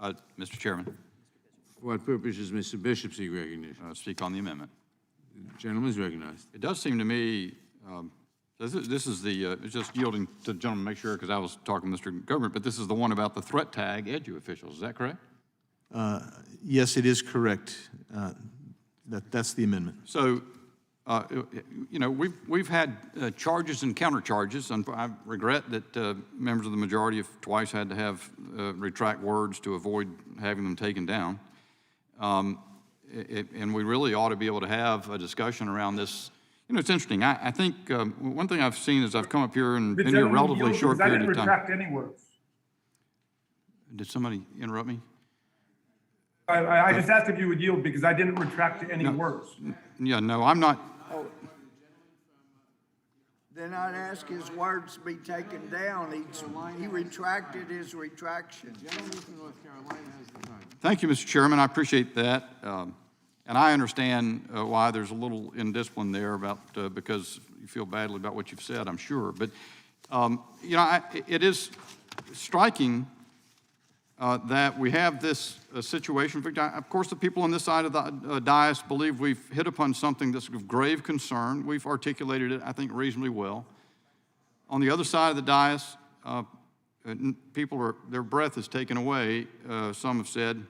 Mr. Chairman, For what purpose is Mr. Bishop seek recognition? speak on the amendment. The gentleman is recognized. It does seem to me, this is the, it's just yielding to the gentleman, make sure, because I was talking to Mr. Gohmert, but this is the one about the threat tag edu officials. Is that correct? Yes, it is correct. That's the amendment. So, you know, we've had charges and countercharges, and I regret that members of the majority have twice had to have retract words to avoid having them taken down. And we really ought to be able to have a discussion around this. You know, it's interesting. I think one thing I've seen is I've come up here and been here a relatively short period of time. I didn't retract any words. Did somebody interrupt me? I just asked if you would yield because I didn't retract any words. Yeah, no, I'm not. Then I'd ask his words to be taken down. He retracted his retraction. Gentleman from North Carolina has the time. Thank you, Mr. Chairman. I appreciate that. And I understand why there's a little indiscipline there about because you feel badly about what you've said, I'm sure. But, you know, it is striking that we have this situation. Of course, the people on this side of the dais believe we've hit upon something that's of grave concern. We've articulated it, I think, reasonably well. On the other side of the dais, people their breath is taken away. Some have said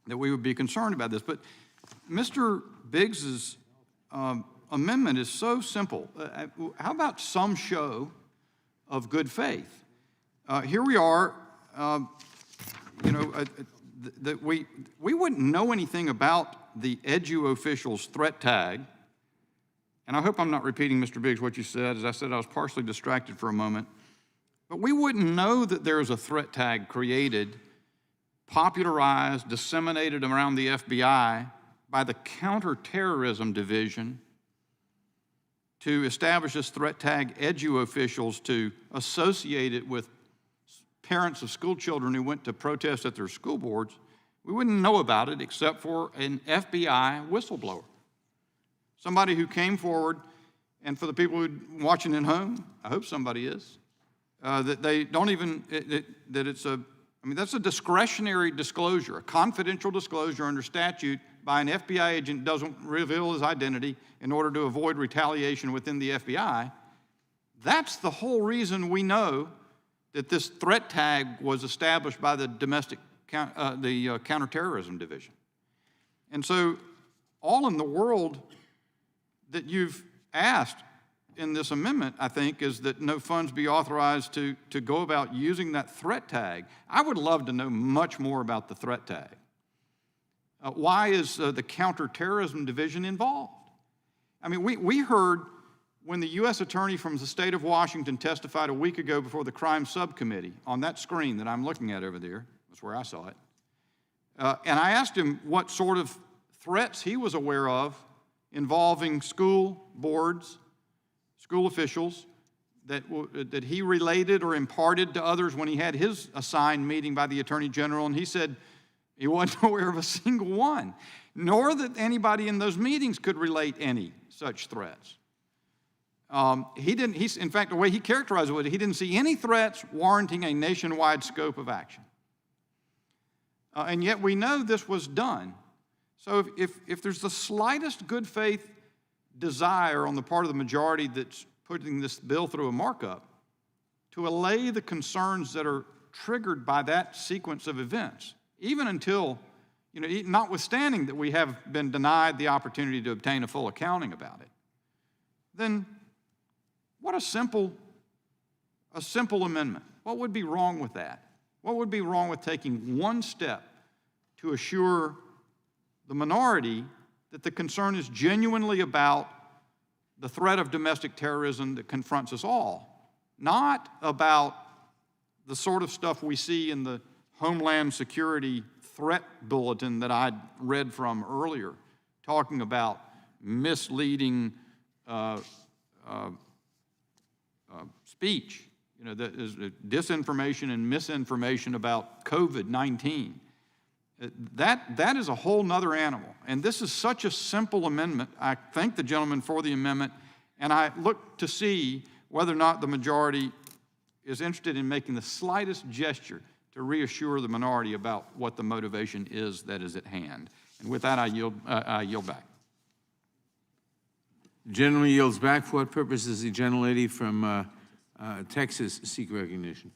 that we would be concerned about this. But Mr. Biggs's amendment is so simple. How about some show of good faith? Here we are. You know, that we wouldn't know anything about the edu officials threat tag. And I hope I'm not repeating, Mr. Biggs, what you said. As I said, I was partially distracted for a moment. But we wouldn't know that there's a threat tag created, popularized, disseminated around the FBI by the Counterterrorism Division to establish this threat tag edu officials to associate it with parents of school children who went to protest at their school boards. We wouldn't know about it except for an FBI whistleblower. Somebody who came forward, and for the people who are watching at home, I hope somebody is, that they don't even, that it's a, I mean, that's a discretionary disclosure, a confidential disclosure under statute by an FBI agent doesn't reveal his identity in order to avoid retaliation within the FBI. That's the whole reason we know that this threat tag was established by the Counterterrorism Division. And so all in the world that you've asked in this amendment, I think, is that no funds be authorized to go about using that threat tag. I would love to know much more about the threat tag. Why is the Counterterrorism Division involved? I mean, we heard when the U.S. Attorney from the state of Washington testified a week ago before the Crime Subcommittee on that screen that I'm looking at over there. That's where I saw it. And I asked him what sort of threats he was aware of involving school boards, school officials, that he related or imparted to others when he had his assigned meeting by the Attorney General, and he said he wasn't aware of a single one, nor that anybody in those meetings could relate any such threats. In fact, the way he characterized it, he didn't see any threats warranting a nationwide scope of action. And yet we know this was done. So if there's the slightest good faith desire on the part of the majority that's putting this bill through a markup to allay the concerns that are triggered by that sequence of events, even until, you know, notwithstanding that we have been denied the opportunity to obtain a full accounting about it, then what a simple amendment. What would be wrong with that? What would be wrong with taking one step to assure the minority that the concern is genuinely about the threat of domestic terrorism that confronts us all, not about the sort of stuff we see in the Homeland Security Threat Bulletin that I read from earlier, talking about misleading speech, you know, that is disinformation and misinformation about COVID-19. That is a whole nother animal. And this is such a simple amendment. I thank the gentleman for the amendment, and I look to see whether or not the majority is interested in making the slightest gesture to reassure the minority about what the motivation is that is at hand. And with that, I yield back. The gentleman yields back. For what purpose does the gentlelady from Texas seek recognition?